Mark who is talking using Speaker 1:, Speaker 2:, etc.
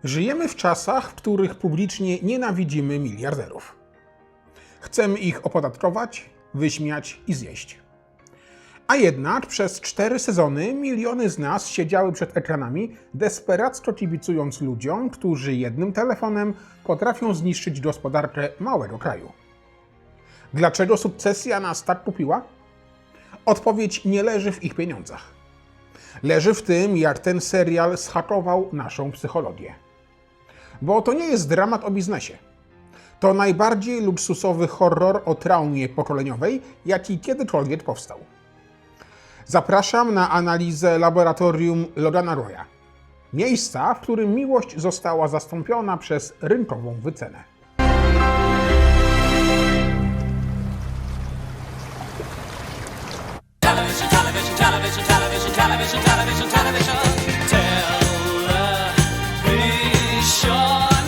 Speaker 1: Żyjemy w czasach, w których publicznie nienawidzimy miliarderów. Chcemy ich opodatkować, wyśmiać i zjeść. A jednak przez 4 sezony miliony z nas siedziały przed ekranami, desperacko kibicując ludziom, którzy jednym telefonem potrafią zniszczyć gospodarkę małego kraju. Dlaczego sukcesja nas tak kupiła? Odpowiedź nie leży w ich pieniądzach. Leży w tym, jak ten serial zhakował naszą psychologię. Bo to nie jest dramat o biznesie. To najbardziej luksusowy horror o traumie pokoleniowej, jaki kiedykolwiek powstał. Zapraszam na analizę laboratorium Logana Roya. Miejsca, w którym miłość została zastąpiona przez rynkową wycenę.
Speaker 2: Television, television, television, television.